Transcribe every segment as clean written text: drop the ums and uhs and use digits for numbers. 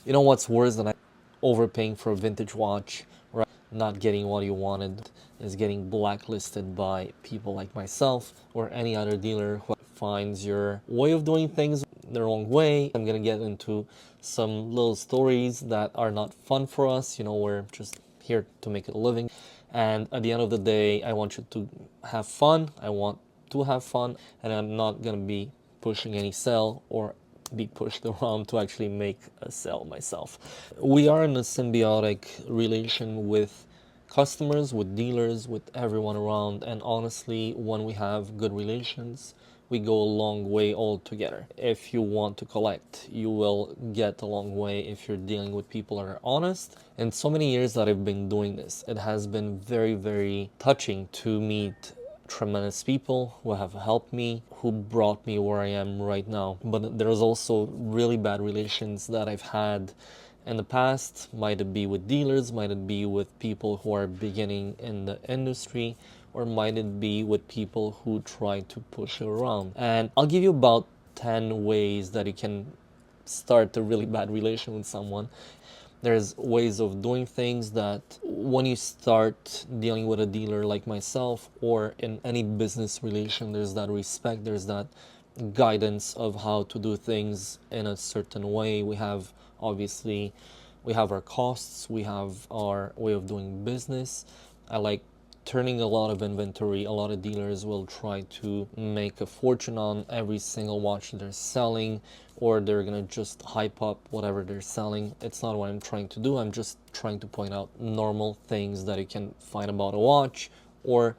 You know what's worse than overpaying for a vintage watch, right? Not getting what you wanted is getting blacklisted by people like myself or any other dealer who finds your way of doing things the wrong way. I'm gonna get into some little stories that are not fun for us. You know, we're just here to make a living. And at the end of the day, I want you to have fun. I want to have fun, and I'm not gonna be pushing any sell or be pushed around to actually make a sell myself. We are in a symbiotic relation with customers, with dealers, with everyone around, and honestly, when we have good relations, we go a long way all together. If you want to collect, you will get a long way if you're dealing with people that are honest. In so many years that I've been doing this, it has been very, very touching to meet tremendous people who have helped me, who brought me where I am right now. But there's also really bad relations that I've had in the past. Might it be with dealers, might it be with people who are beginning in the industry, or might it be with people who try to push you around. And I'll give you about 10 ways that you can start a really bad relation with someone. There's ways of doing things that when you start dealing with a dealer like myself or in any business relation, there's that respect, there's that guidance of how to do things in a certain way. We have obviously we have our costs, we have our way of doing business. I like turning a lot of inventory. A lot of dealers will try to make a fortune on every single watch they're selling, or they're gonna just hype up whatever they're selling. It's not what I'm trying to do. I'm just trying to point out normal things that you can find about a watch, or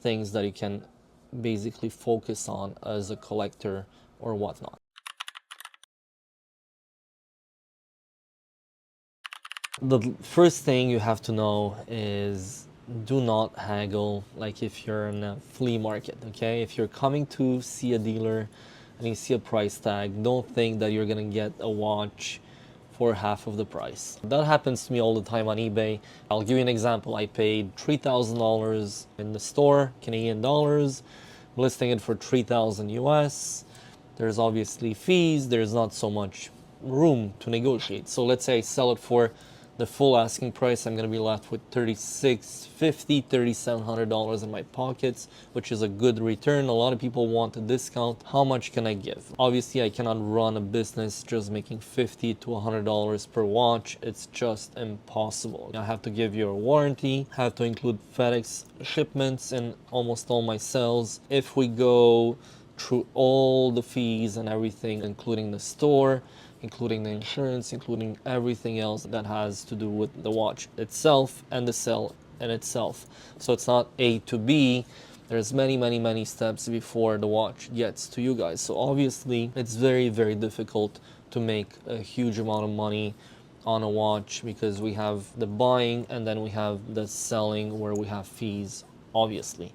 things that you can basically focus on as a collector or whatnot. The first thing you have to know is do not haggle like if you're in a flea market, okay? If you're coming to see a dealer and you see a price tag, don't think that you're gonna get a watch for half of the price. That happens to me all the time on eBay. I'll give you an example. I paid $3,000 in the store, Canadian dollars, listing it for 3,000 US. There's obviously fees, there's not so much room to negotiate. So let's say I sell it for the full asking price. I'm going to be left with $3,650, $3,700 in my pockets, which is a good return. A lot of people want a discount. How much can I give? Obviously, I cannot run a business just making $50 to $100 per watch. It's just impossible. I have to give you a warranty, have to include FedEx shipments in almost all my sales. If we go through all the fees and everything, including the store, including the insurance, including everything else that has to do with the watch itself and the sell in itself. So it's not A to B. There's many steps before the watch gets to you guys. So obviously it's very, very difficult to make a huge amount of money on a watch because we have the buying and then we have the selling where we have fees, obviously.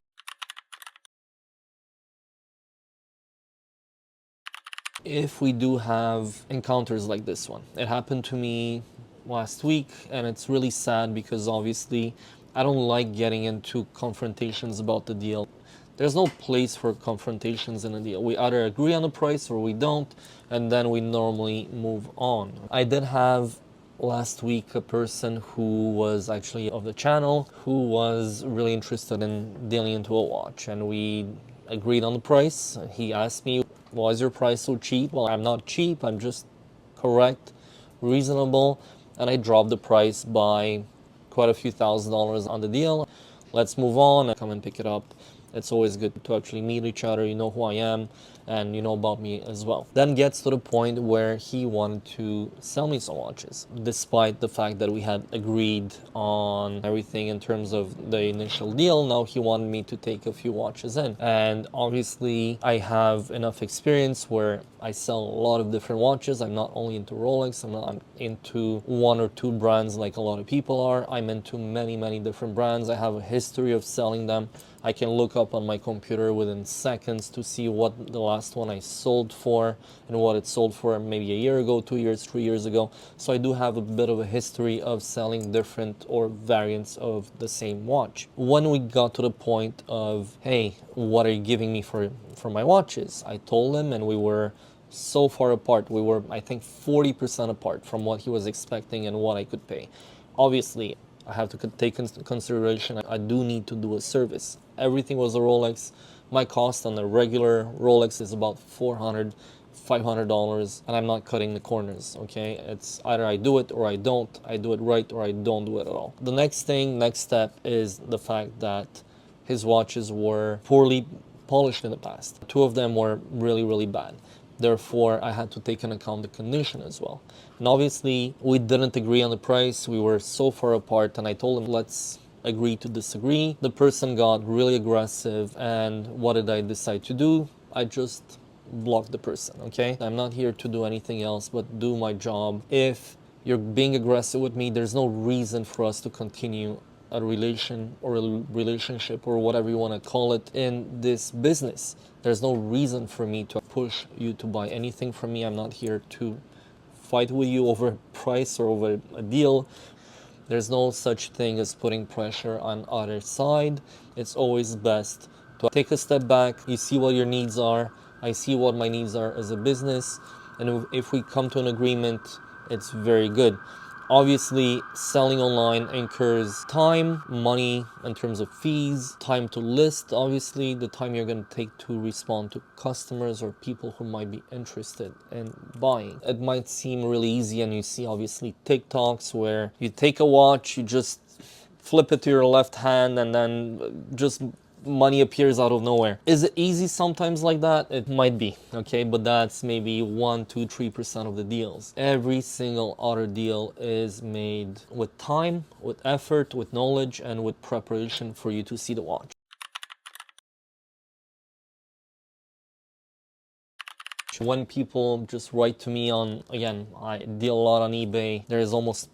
If we do have encounters like this one, it happened to me last week and it's really sad because obviously I don't like getting into confrontations about the deal. There's no place for confrontations in a deal. We either agree on the price or we don't, and then we normally move on. I did have last week a person who was actually of the channel who was really interested in dealing into a watch, and we agreed on the price. He asked me, why is your price so cheap? Well, I'm not cheap, I'm just correct, reasonable, and I dropped the price by quite a few $1,000s on the deal. Let's move on, come and pick it up. It's always good to actually meet each other. You know who I am and you know about me as well. Then gets to the point where he wanted to sell me some watches, despite the fact that we had agreed on everything in terms of the initial deal. Now he wanted me to take a few watches in, and obviously I have enough experience where I sell a lot of different watches. I'm not only into Rolex, I'm not into one or two brands like a lot of people are. I'm into many different brands. I have a history of selling them. I can look up on my computer within seconds to see what the last one I sold for and what it sold for maybe a year ago, 2 years, 3 years ago. So I do have a bit of a history of selling different or variants of the same watch. When we got to the point of, hey, what are you giving me for my watches? I told him and we were so far apart. We were, I think, 40% apart from what he was expecting and what I could pay. Obviously, I have to take into consideration I do need to do a service. Everything was a Rolex. My cost on a regular Rolex is about $400, $500, and I'm not cutting the corners, okay? It's either I do it or I don't. I do it right or I don't do it at all. The next step is the fact that his watches were poorly polished in the past. Two of them were really, really bad. Therefore, I had to take into account the condition as well. And obviously, we didn't agree on the price. We were so far apart, and I told him, let's agree to disagree. The person got really aggressive, and what did I decide to do? I just blocked the person, okay? I'm not here to do anything else but do my job. If you're being aggressive with me, there's no reason for us to continue a relationship or whatever you want to call it in this business. There's no reason for me to push you to buy anything from me. I'm not here to fight with you over a price or over a deal. There's no such thing as putting pressure on other side. It's always best to take a step back. You see what your needs are. I see what my needs are as a business. And if we come to an agreement, it's very good. Obviously, selling online incurs time, money in terms of fees, time to list, obviously, the time you're going to take to respond to customers or people who might be interested in buying. It might seem really easy, and you see obviously TikToks where you take a watch, you just flip it to your left hand, and then just money appears out of nowhere. Is it easy sometimes like that? It might be, okay, but that's maybe 1, 2, 3% of the deals. Every single other deal is made with time, with effort, with knowledge, and with preparation for you to see the watch. When people just write to me on, again, I deal a lot on eBay. There is almost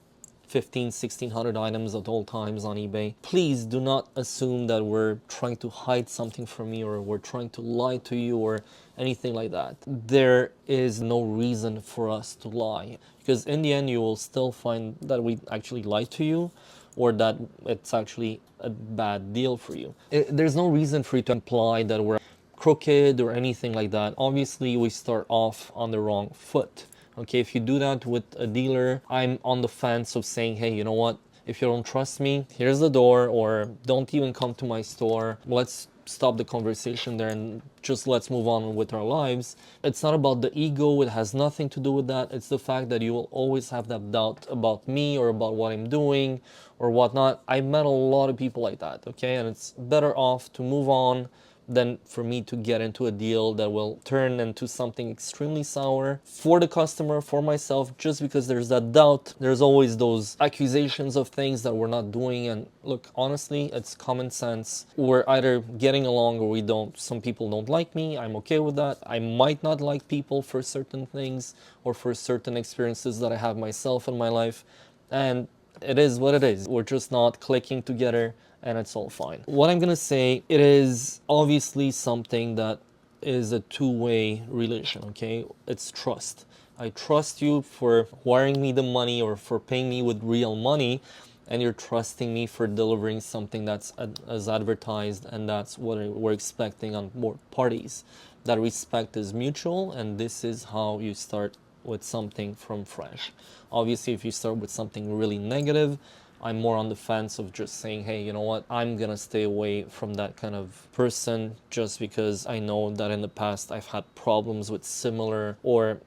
1,600 items at all times on eBay. Please do not assume that we're trying to hide something from you or we're trying to lie to you or anything like that. There is no reason for us to lie, because in the end you will still find that we actually lied to you or that it's actually a bad deal for you. There's no reason for you to imply that we're crooked or anything like that. Obviously, we start off on the wrong foot. Okay, if you do that with a dealer, I'm on the fence of saying, hey, you know what? If you don't trust me, here's the door, or don't even come to my store. Let's stop the conversation there and just let's move on with our lives. It's not about the ego. It has nothing to do with that. It's the fact that you will always have that doubt about me or about what I'm doing or whatnot. I met a lot of people like that, okay? And it's better off to move on than for me to get into a deal that will turn into something extremely sour for the customer, for myself, just because there's that doubt. There's always those accusations of things that we're not doing. And look, honestly, it's common sense. We're either getting along or we don't. Some people don't like me. I'm okay with that. I might not like people for certain things or for certain experiences that I have myself in my life. And it is what it is. We're just not clicking together, and it's all fine. What I'm gonna say, it is obviously something that is a two-way relation, okay? It's trust. I trust you for wiring me the money or for paying me with real money, and you're trusting me for delivering something that's as advertised, and that's what we're expecting on both parties. That respect is mutual, and this is how you start with something from fresh. Obviously, if you start with something really negative, I'm more on the fence of just saying, hey, you know what, I'm gonna stay away from that kind of person just because I know that in the past I've had problems with similar or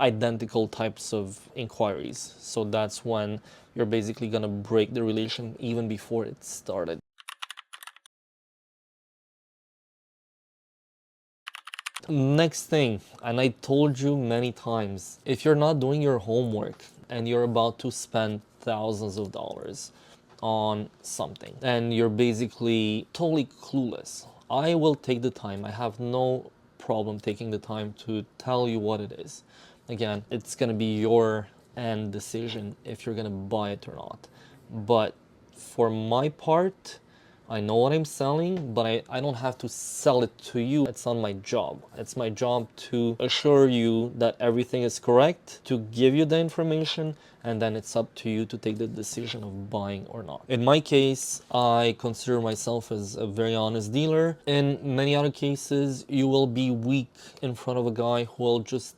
identical types of inquiries. So that's when you're basically gonna break the relation even before it started. Next thing, and I told you many times, if you're not doing your homework and you're about to spend thousands of dollars on something and you're basically totally clueless, I will take the time. I have no problem taking the time to tell you what it is. Again, it's going to be your end decision if you're going to buy it or not. But for my part, I know what I'm selling, but I don't have to sell it to you. It's not my job. It's my job to assure you that everything is correct, to give you the information, and then it's up to you to take the decision of buying or not. In my case, I consider myself as a very honest dealer. In many other cases, you will be weak in front of a guy who will just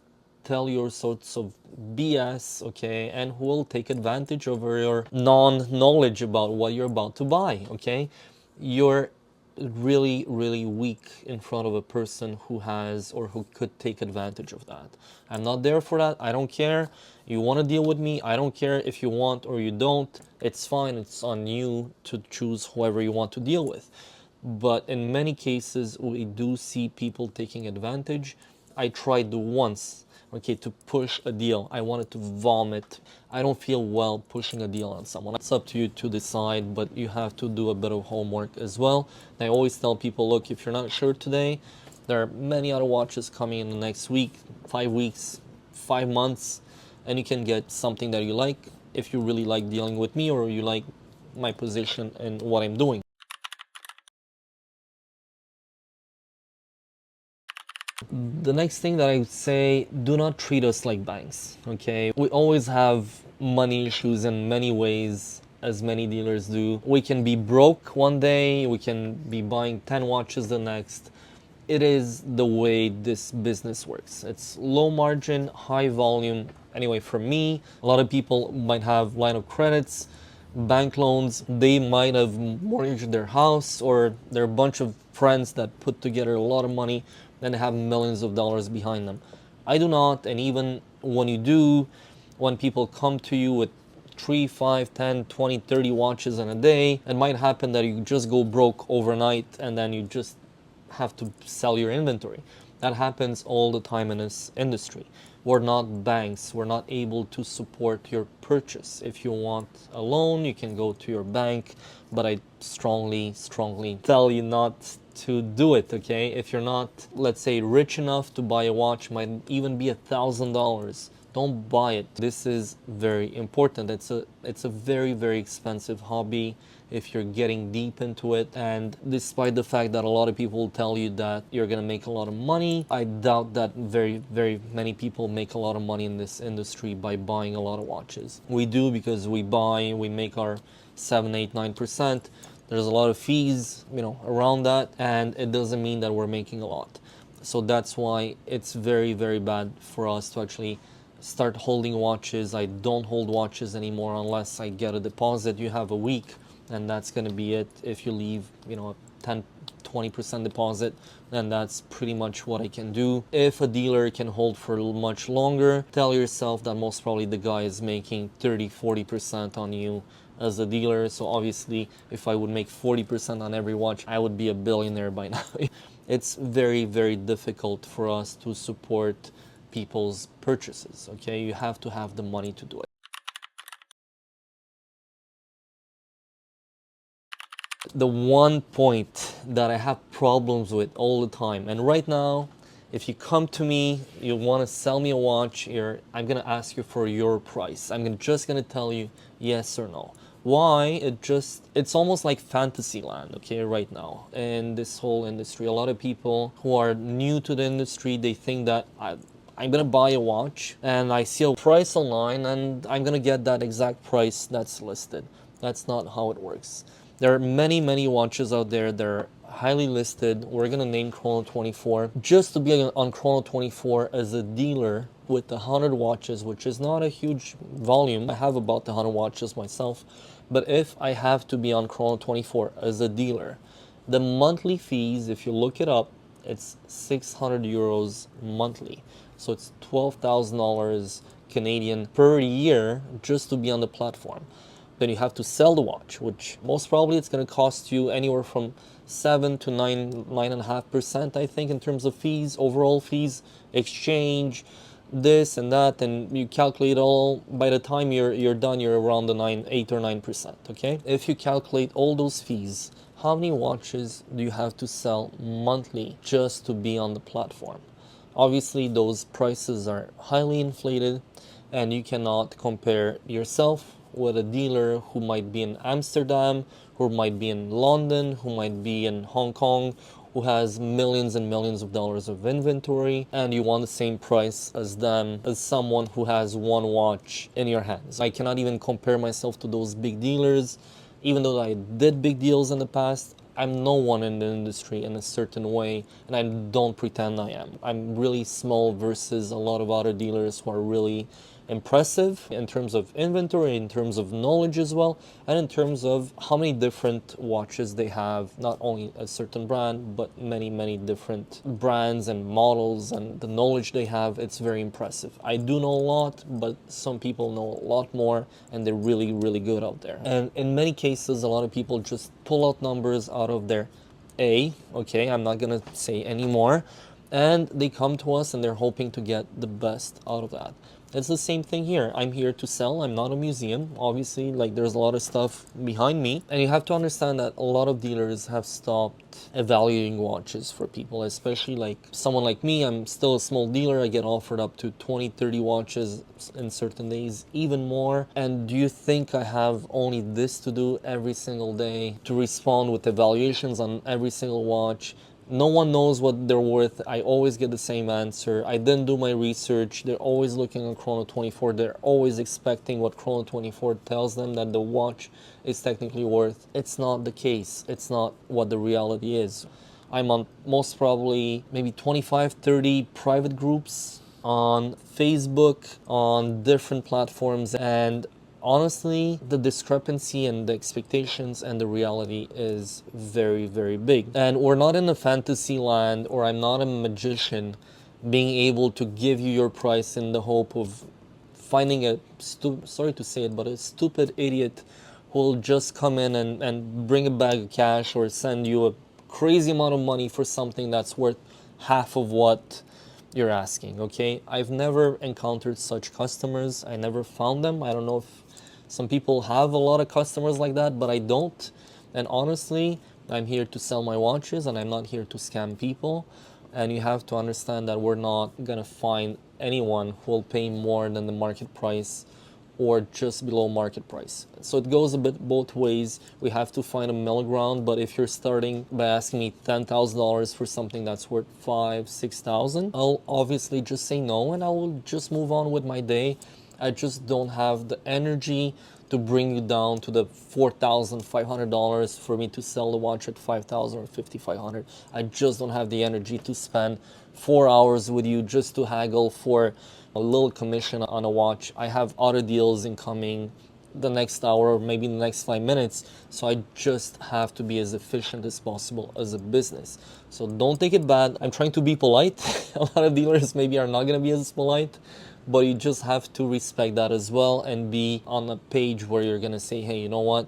tell you all sorts of BS, okay, and who will take advantage of your non-knowledge about what you're about to buy, okay? You're really, really weak in front of a person who has or who could take advantage of that. I'm not there for that. I don't care. You want to deal with me? I don't care if you want or you don't. It's fine. It's on you to choose whoever you want to deal with. But in many cases, we do see people taking advantage. I tried once, okay, to push a deal. I wanted to vomit. I don't feel well pushing a deal on someone. It's up to you to decide, but you have to do a bit of homework as well. And I always tell people, look, if you're not sure today, there are many other watches coming in the next week, 5 weeks, 5 months, and you can get something that you like if you really like dealing with me or you like my position and what I'm doing. The next thing that I would say, do not treat us like banks, okay? We always have money issues in many ways, as many dealers do. We can be broke one day, we can be buying 10 watches the next. It is the way this business works. It's low margin, high volume. Anyway, for me, a lot of people might have line of credits, bank loans. They might have mortgaged their house, or they're a bunch of friends that put together a lot of money and have millions of dollars behind them. I do not, and even when you do, when people come to you with 3, 5, 10, 20, 30 watches in a day, it might happen that you just go broke overnight and then you just have to sell your inventory. That happens all the time in this industry. We're not banks. We're not able to support your purchase. If you want a loan, you can go to your bank, but I strongly tell you not to do it, okay? If you're not, let's say, rich enough to buy a watch, might even be $1,000. Don't buy it. This is very important. It's a very, very expensive hobby if you're getting deep into it. And despite the fact that a lot of people tell you that you're gonna make a lot of money, I doubt that very, very many people make a lot of money in this industry by buying a lot of watches. We do because we buy, we make our 7, 8, 9%. There's a lot of fees, around that, and it doesn't mean that we're making a lot. So that's why it's very, very bad for us to actually start holding watches. I don't hold watches anymore unless I get a deposit. You have a week, and that's going to be it. If you leave, a 10, 20% deposit, then that's pretty much what I can do. If a dealer can hold for much longer, tell yourself that most probably the guy is making 30, 40% on you as a dealer. So obviously, if I would make 40% on every watch, I would be a billionaire by now. It's very, very difficult for us to support people's purchases, okay? You have to have the money to do it. The one point that I have problems with all the time, and right now, if you come to me, you want to sell me a watch, I'm going to ask you for your price. Just going to tell you yes or no. Why? It's almost like fantasy land, okay, right now in this whole industry. A lot of people who are new to the industry, they think that I'm gonna buy a watch and I see a price online and I'm gonna get that exact price that's listed. That's not how it works. There are many, many watches out there that are highly listed. We're gonna name Chrono 24. Just to be on Chrono 24 as a dealer with 100 watches, which is not a huge volume. I have about 100 watches myself. But if I have to be on Chrono 24 as a dealer, the monthly fees, if you look it up, it's 600 euros monthly. So it's $12,000 Canadian per year just to be on the platform. Then you have to sell the watch, which most probably it's going to cost you anywhere from 7 to 9.5%, I think, in terms of fees, overall fees, exchange, this and that, and you calculate all. By the time you're done, you're around the 8 or 9%. Okay, if you calculate all those fees, how many watches do you have to sell monthly just to be on the platform? Obviously, those prices are highly inflated, and you cannot compare yourself with a dealer who might be in Amsterdam, who might be in London, who might be in Hong Kong, who has millions and millions of dollars of inventory, and you want the same price as them, as someone who has one watch in your hands. I cannot even compare myself to those big dealers. Even though I did big deals in the past, I'm no one in the industry in a certain way, and I don't pretend I am. I'm really small versus a lot of other dealers who are really impressive in terms of inventory, in terms of knowledge as well, and in terms of how many different watches they have, not only a certain brand, but many, many different brands and models, and the knowledge they have, it's very impressive. I do know a lot, but some people know a lot more, and they're really, really good out there. And in many cases, a lot of people just pull out numbers out of their okay, I'm not gonna say anymore, and they come to us and they're hoping to get the best out of that. It's the same thing here. I'm here to sell. I'm not a museum. Obviously, like there's a lot of stuff behind me. And you have to understand that a lot of dealers have stopped evaluating watches for people, especially like someone like me. I'm still a small dealer. I get offered up to 20, 30 watches in certain days, even more. And do you think I have only this to do every single day to respond with evaluations on every single watch? No one knows what they're worth. I always get the same answer. I didn't do my research. They're always looking on Chrono 24. They're always expecting what Chrono 24 tells them that the watch is technically worth. It's not the case. It's not what the reality is. I'm on most probably maybe 25, 30 private groups on Facebook, on different platforms, and honestly, the discrepancy and the expectations and the reality is very, very big. And we're not in a fantasy land, or I'm not a magician being able to give you your price in the hope of finding a, sorry to say it, but a stupid idiot who will just come in and bring a bag of cash or send you a crazy amount of money for something that's worth half of what you're asking. Okay, I've never encountered such customers. I never found them. I don't know if some people have a lot of customers like that, but I don't. And honestly, I'm here to sell my watches, and I'm not here to scam people. And you have to understand that we're not gonna find anyone who will pay more than the market price or just below market price. So it goes a bit both ways. We have to find a middle ground, but if you're starting by asking me $10,000 for something that's worth 5, 6,000, I'll obviously just say no, and I will just move on with my day. I just don't have the energy to bring you down to the $4,500 for me to sell the watch at 5,000 or 5,500. I just don't have the energy to spend 4 hours with you just to haggle for a little commission on a watch. I have other deals incoming the next hour or maybe the next 5 minutes, so I just have to be as efficient as possible as a business. So don't take it bad. I'm trying to be polite. A lot of dealers maybe are not going to be as polite, but you just have to respect that as well and be on a page where you're going to say, hey, you know what,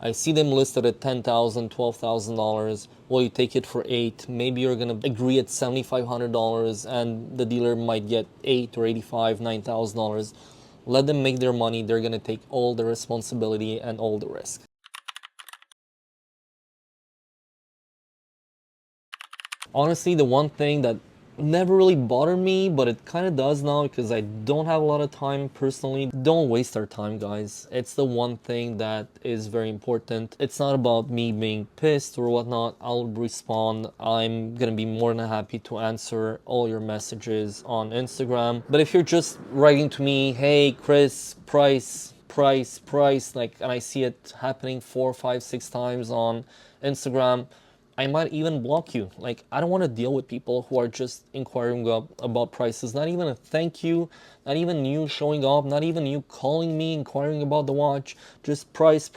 I see them listed at $10,000, $12,000. Will you take it for 8? Maybe you're gonna agree at $7,500, and the dealer might get 8 or 85, $9,000. Let them make their money. They're gonna take all the responsibility and all the risk. Honestly, the one thing that never really bothered me, but it kind of does now because I don't have a lot of time personally. Don't waste our time, guys. It's the one thing that is very important. It's not about me being pissed or whatnot. I'll respond. I'm gonna be more than happy to answer all your messages on Instagram. But if you're just writing to me, hey Chris, price, like, and I see it happening 4, 5, 6 times on Instagram, I might even block you. Like, I don't want to deal with people who are just inquiring about prices. Not even a thank you, not even you showing up, not even you calling me, inquiring about the watch. Just price.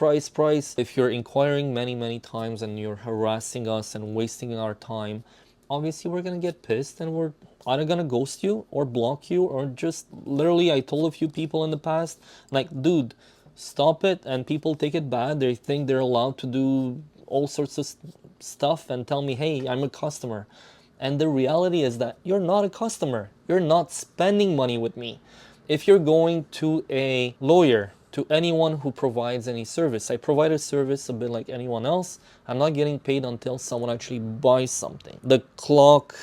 If you're inquiring many, many times and you're harassing us and wasting our time, obviously we're going to get pissed and we're either going to ghost you or block you, or just literally, I told a few people in the past, like, dude, stop it. And people take it bad. They think they're allowed to do all sorts of stuff and tell me, hey, I'm a customer. And the reality is that you're not a customer. You're not spending money with me. If you're going to a lawyer, to anyone who provides any service, I provide a service a bit like anyone else. I'm not getting paid until someone actually buys something. The clock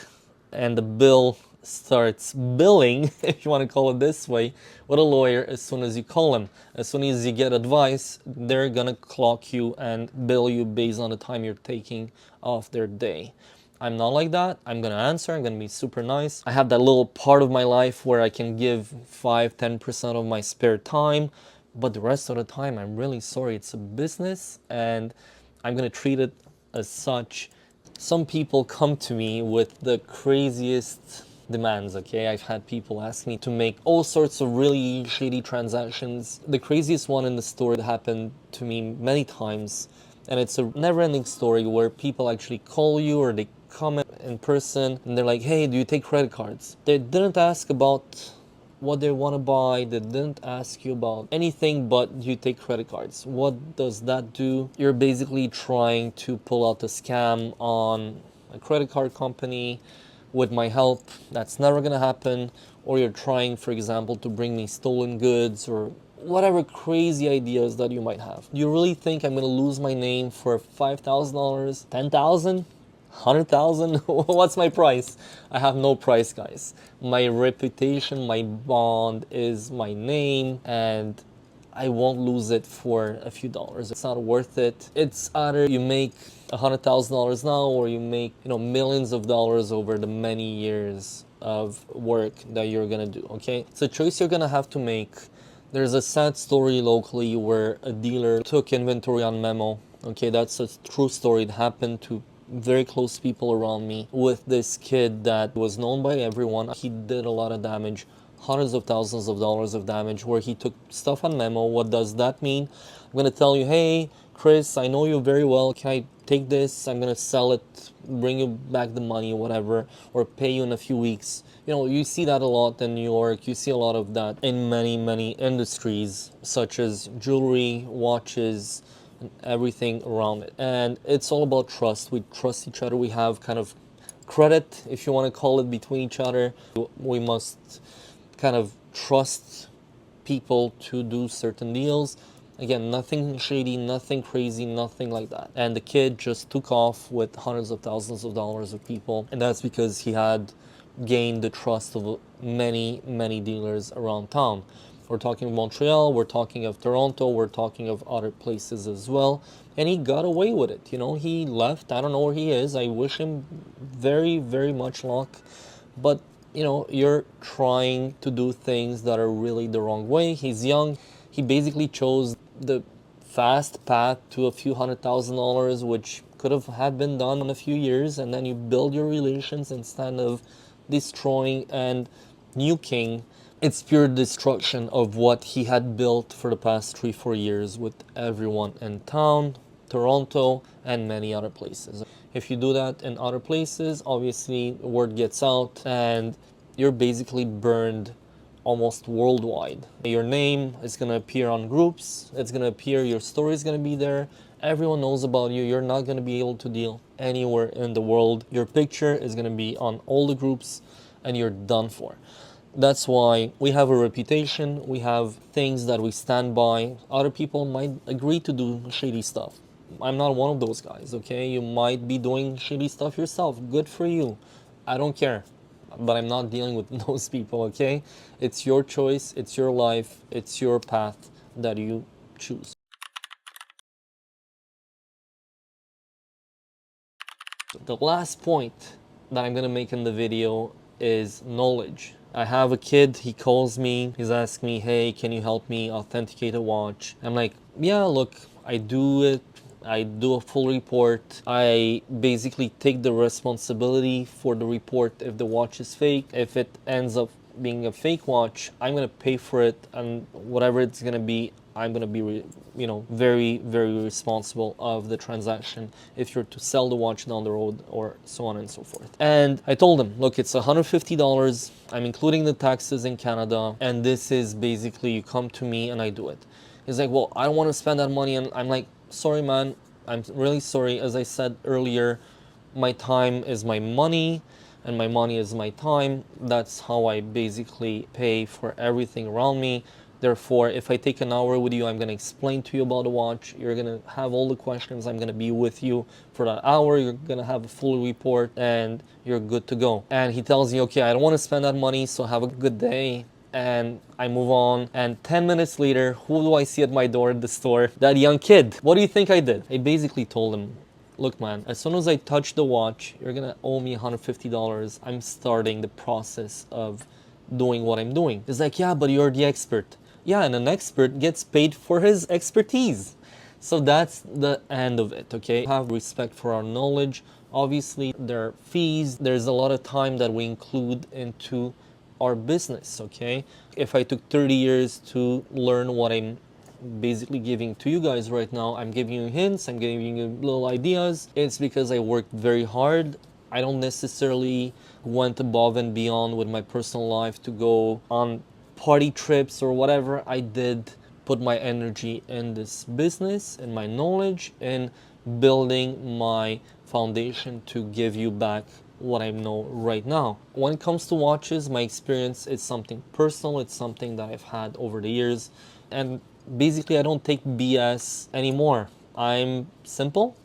and the bill starts billing, if you want to call it this way, with a lawyer as soon as you call them. As soon as you get advice, they're gonna clock you and bill you based on the time you're taking off their day. I'm not like that. I'm gonna answer. I'm gonna be super nice. I have that little part of my life where I can give 5-10% of my spare time, but the rest of the time, I'm really sorry. It's a business, and I'm gonna treat it as such. Some people come to me with the craziest demands, okay? I've had people ask me to make all sorts of really shady transactions. The craziest one in the story that happened to me many times, and it's a never-ending story where people actually call you or they comment in person and they're like, hey, do you take credit cards? They didn't ask about what they want to buy. They didn't ask you about anything, but you take credit cards. What does that do? You're basically trying to pull out a scam on a credit card company with my help. That's never gonna happen. Or you're trying, for example, to bring me stolen goods or whatever crazy ideas that you might have. Do you really think I'm gonna lose my name for $5,000, 10,000? 100,000? What's my price? I have no price, guys. My reputation, my bond is my name, and I won't lose it for a few dollars. It's not worth it. It's either you make $100,000 now, or you make millions of dollars over the many years of work that you're gonna do. Okay, it's a choice you're gonna have to make. There's a sad story locally where a dealer took inventory on memo. Okay, that's a true story. It happened to very close people around me with this kid that was known by everyone. He did a lot of damage, hundreds of thousands of dollars of damage, where he took stuff on memo. What does that mean? I'm gonna tell you, hey Chris, I know you very well. Can I take this? I'm gonna sell it, bring you back the money, whatever, or pay you in a few weeks. You see that a lot in New York. You see a lot of that in many industries, such as jewelry, watches, and everything around it. And it's all about trust. We trust each other. We have kind of credit, if you want to call it, between each other. We must kind of trust people to do certain deals. Again, nothing shady, nothing crazy, nothing like that. And the kid just took off with hundreds of thousands of dollars of people. And that's because he had gained the trust of many dealers around town. We're talking of Montreal, we're talking of Toronto, we're talking of other places as well. And he got away with it. He left. I don't know where he is. I wish him very much luck. But you're trying to do things that are really the wrong way. He's young. He basically chose the fast path to a few $100,000, which could have had been done in a few years, and then you build your relations instead of destroying and nuking. It's pure destruction of what he had built for the past 3-4 years with everyone in town, Toronto, and many other places. If you do that in other places, obviously word gets out and you're basically burned almost worldwide. Your name is going to appear on groups, it's going to appear, your story is going to be there, everyone knows about you, you're not going to be able to deal anywhere in the world. Your picture is going to be on all the groups and you're done for. That's why we have a reputation, we have things that we stand by. Other people might agree to do shady stuff. I'm not one of those guys, okay? You might be doing shady stuff yourself. Good for you. I don't care. But I'm not dealing with those people, okay? It's your choice, it's your life, it's your path that you choose. The last point that I'm gonna make in the video is knowledge. I have a kid, he calls me, he's asking me, hey, can you help me authenticate a watch? I'm like, yeah, look, I do it. I do a full report. I basically take the responsibility for the report if the watch is fake. If it ends up being a fake watch, I'm gonna pay for it, and whatever it's gonna be, I'm gonna be very responsible of the transaction if you're to sell the watch down the road or so on and so forth. And I told him, look, it's $150. I'm including the taxes in Canada, and this is basically, you come to me and I do it. He's like, well, I don't want to spend that money. And I'm like, sorry, man, I'm really sorry. As I said earlier, my time is my money and my money is my time. That's how I basically pay for everything around me. Therefore, if I take an hour with you, I'm going to explain to you about the watch. You're going to have all the questions. I'm going to be with you for that hour. You're going to have a full report and you're good to go. And he tells me, okay, I don't want to spend that money, so have a good day. And I move on, and 10 minutes later, who do I see at my door at the store? That young kid. What do you think I did? I basically told him, look, man, as soon as I touch the watch, you're gonna owe me $150. I'm starting the process of doing what I'm doing. He's like, yeah, but you're the expert. Yeah, and an expert gets paid for his expertise. So that's the end of it, okay? Have respect for our knowledge. Obviously, there are fees. There's a lot of time that we include into our business, okay? If I took 30 years to learn what I'm basically giving to you guys right now, I'm giving you hints, I'm giving you little ideas. It's because I worked very hard. I don't necessarily went above and beyond with my personal life to go on party trips or whatever. I did put my energy in this business and my knowledge and building my foundation to give you back what I know right now. When it comes to watches, my experience is something personal. It's something that I've had over the years. And basically, I don't take BS anymore. I'm simple.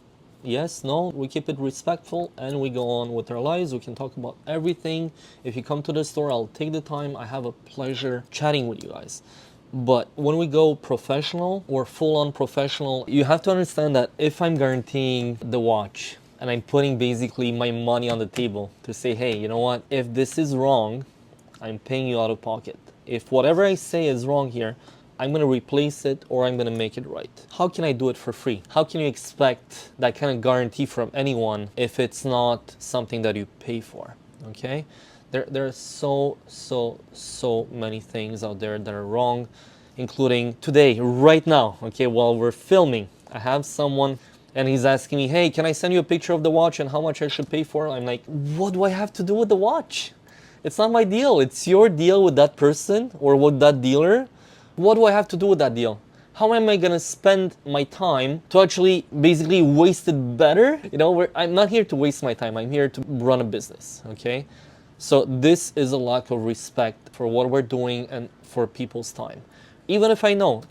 Yes, no, we keep it respectful and we go on with our lives. We can talk about everything. If you come to the store, I'll take the time. I have a pleasure chatting with you guys. But when we go professional or full on professional, you have to understand that if I'm guaranteeing the watch and I'm putting basically my money on the table to say, hey, you know what? If this is wrong, I'm paying you out of pocket. If whatever I say is wrong here, I'm going to replace it or I'm going to make it right. How can I do it for free? How can you expect that kind of guarantee from anyone if it's not something that you pay for? Okay? There are so many things out there that are wrong, including today, right now, okay, while we're filming. I have someone and he's asking me, hey, can I send you a picture of the watch and how much I should pay for it? I'm like, what do I have to do with the watch? It's not my deal. It's your deal with that person or with that dealer. What do I have to do with that deal? How am I gonna spend my time to actually basically waste it better? You know, I'm not here to waste my time. I'm here to run a business, okay? So this is a lack of respect for what we're doing and for people's time. Even if I know,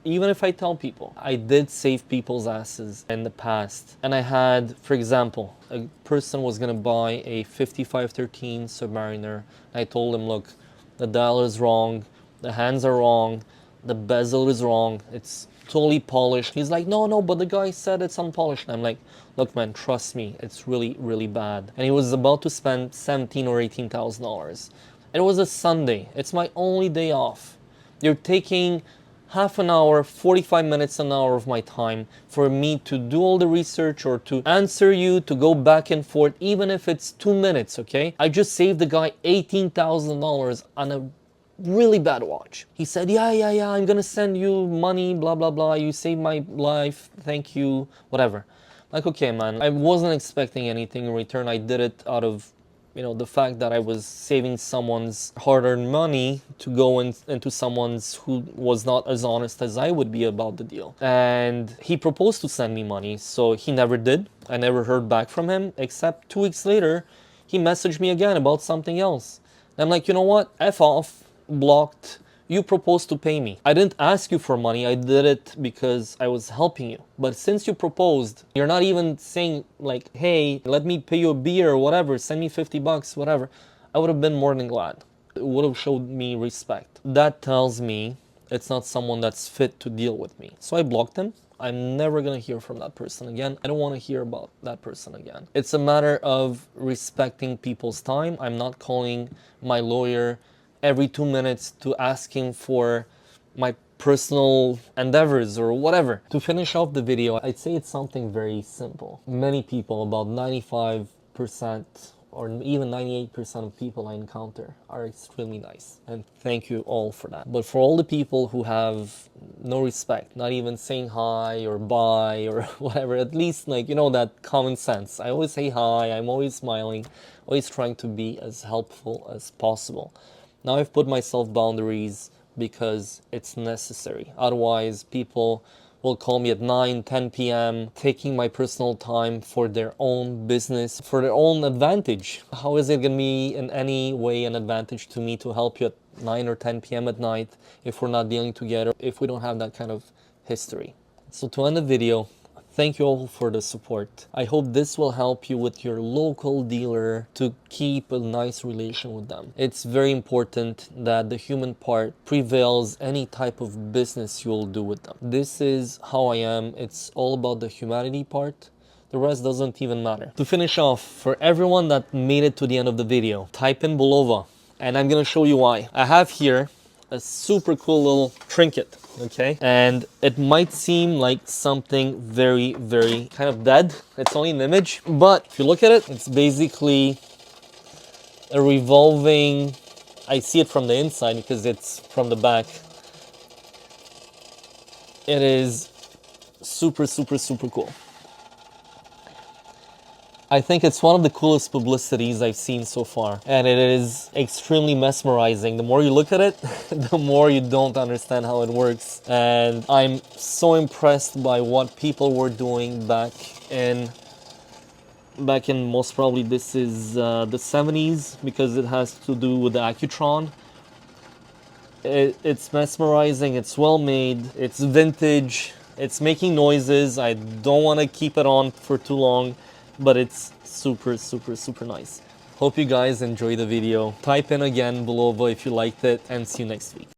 even if I tell people, I did save people's asses in the past. And I had, for example, a person was gonna buy a 5513 Submariner. I told him, look, the dial is wrong, the hands are wrong, the bezel is wrong, it's totally polished. He's like, no, but the guy said it's unpolished. And I'm like, look, man, trust me, it's really bad. And he was about to spend $17,000 or $18,000. It was a Sunday. It's my only day off. You're taking half an hour, 45 minutes, an hour of my time for me to do all the research or to answer you, to go back and forth, even if it's 2 minutes, okay? I just saved the guy $18,000 on a really bad watch. He said, yeah, I'm gonna send you money, blah, blah, blah. You saved my life. Thank you, whatever. Like, okay, man, I wasn't expecting anything in return. I did it out of, you know, the fact that I was saving someone's hard-earned money to go into someone's who was not as honest as I would be about the deal. And he proposed to send me money, so he never did. I never heard back from him, except 2 weeks later, he messaged me again about something else. And I'm like, you know what? F off. Blocked. You proposed to pay me. I didn't ask you for money. I did it because I was helping you. But since you proposed, you're not even saying like, hey, let me pay you a beer or whatever, send me 50 bucks, whatever. I would have been more than glad. It would have showed me respect. That tells me it's not someone that's fit to deal with me. So I blocked him. I'm never gonna hear from that person again. I don't want to hear about that person again. It's a matter of respecting people's time. I'm not calling my lawyer every 2 minutes to ask him for my personal endeavors or whatever. To finish off the video, I'd say it's something very simple. Many people, about 95% or even 98% of people I encounter are extremely nice. And thank you all for that. But for all the people who have no respect, not even saying hi or bye or whatever, at least like, you know, that common sense. I always say hi, I'm always smiling, always trying to be as helpful as possible. Now I've put myself boundaries because it's necessary. Otherwise, people will call me at 9, 10 p.m., taking my personal time for their own business, for their own advantage. How is it going to be in any way an advantage to me to help you at 9 or 10 p.m. at night if we're not dealing together, if we don't have that kind of history? So to end the video, thank you all for the support. I hope this will help you with your local dealer to keep a nice relation with them. It's very important that the human part prevails any type of business you'll do with them. This is how I am. It's all about the humanity part. The rest doesn't even matter. To finish off, for everyone that made it to the end of the video, type in Bulova and I'm gonna show you why. I have here a super cool little trinket, okay? And it might seem like something very, very kind of dead. It's only an image, but if you look at it, it's basically a revolving, I see it from the inside because it's from the back. It is super, super, super cool. I think it's one of the coolest publicities I've seen so far, and it is extremely mesmerizing. The more you look at it, the more you don't understand how it works. And I'm so impressed by what people were doing back in most probably this is the 70s, because it has to do with the Accutron. It's mesmerizing, it's well made, it's vintage, it's making noises. I don't want to keep it on for too long, but it's super, super, super nice. Hope you guys enjoy the video. Type in again below if you liked it, and see you next week.